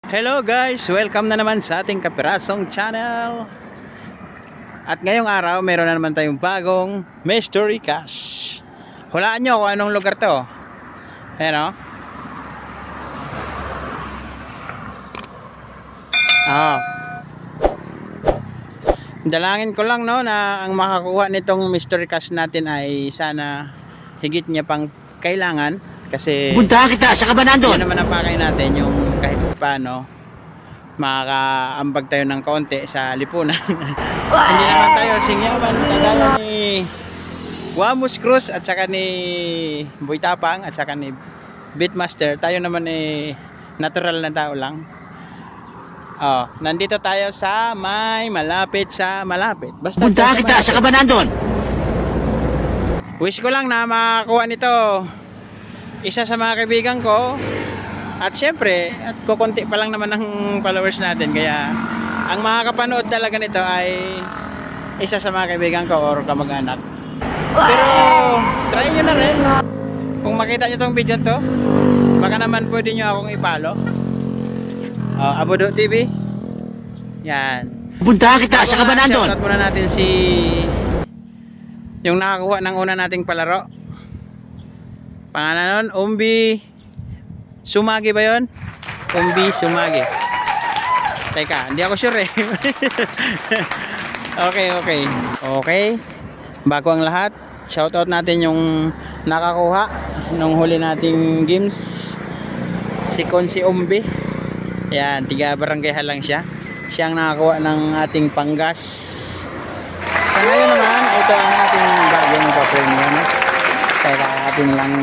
Hello guys! Welcome na naman sa ating Kapirasong Channel. At ngayong araw, meron na naman tayong bagong mystery cache. Hulaan nyo kung anong lugar to. Ayan o. Dalangin ko lang no na ang makakuha nitong mystery cache natin ay sana higit niya pang kailangan. Kasi punta kita sa kabanan doon. Yan naman ang pakay natin, yung kahit paano makakaambag tayo ng kaunti sa lipunan. Hindi naman tayo singyaman kagaya ni Wamus Cruz at saka ni Boy Tapang at saka ni Beatmaster. Tayo naman natural na tao lang. Nandito tayo sa malapit. Basta punta kita sa kabanan doon. Wish ko lang na makakuha nito isa sa mga kaibigan ko. At syempre, at kukunti pa lang naman ng followers natin. Kaya ang makakapanood talaga nito ay isa sa mga kaibigan ko or kamag-anak. Pero try nyo na rin. Kung makita nyo tong video to, baka naman pwede nyo akong ipalo. Abudo TV. Yan. Punta kita sa kabanan doon. Shoutout muna natin si yung nakakuha ng una nating palaro. Pangalan nun, Umbi Sumagi ba yun? Umbi Sumagi. Teka, hindi ako sure eh. Okay. Bago ang lahat, shoutout natin yung nakakuha nung huli nating games. Si Konsi Umbi. Yan, tiga barangay lang siya. Siyang nakakuha ng ating panggas. Sa ngayon naman, ito ang ating bagong pa-premium. Kaya atin lang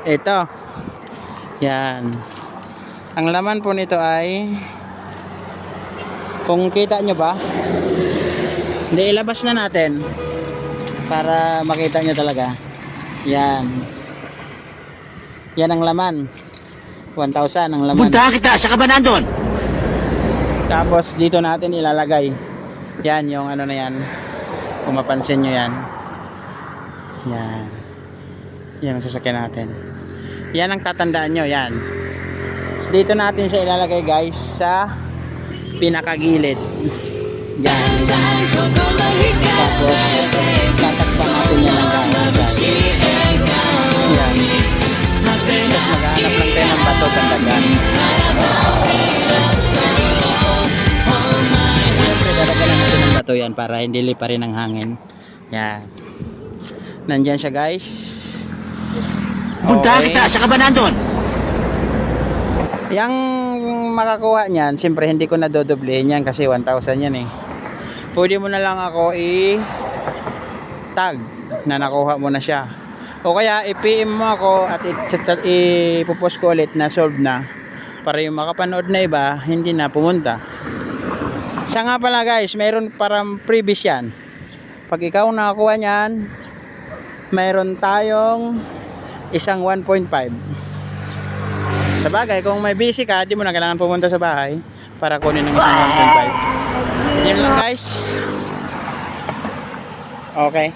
ito. Yan. Ang laman po nito ay, kung kita nyo ba, hindi, ilabas na natin para makita nyo talaga. Yan ang laman. 1,000 ang laman. Punta kita sa kabanan doon. Tapos dito natin ilalagay. Yan yung ano na yan. Kung mapansin nyo yan. Yan ang sasakyan natin. Yan ang tatandaan nyo. Yan. So, dito natin siya ilalagay guys sa pinakagilid. Yan. Tapos tatakpan natin yan ng gano'n. Yan. Tapos maghanap lang tayo ng bato tandagan. Siyempre dalagan na natin ng bato yan para hindi lipa rin ng hangin. Yan. Nandyan siya guys. Punta kita sa kabanan doon. Yang makakuha niyan, siyempre hindi ko na dodoblehin yan kasi 1,000 yan eh. Pwede mo na lang ako i-tag na nakuha mo na siya. O kaya i-PM mo ako at ipopost ko ulit na solved na. Para yung makapanood na iba, hindi na pumunta. Siya nga pala guys, mayroon parang previous yan. Pag ikaw nakakuha niyan, mayroon tayong isang 1.5. Sa bagay, kung may busy ka, di mo na kailangan pumunta sa bahay para kunin ng isang 1.5. Yan lang guys. Okay.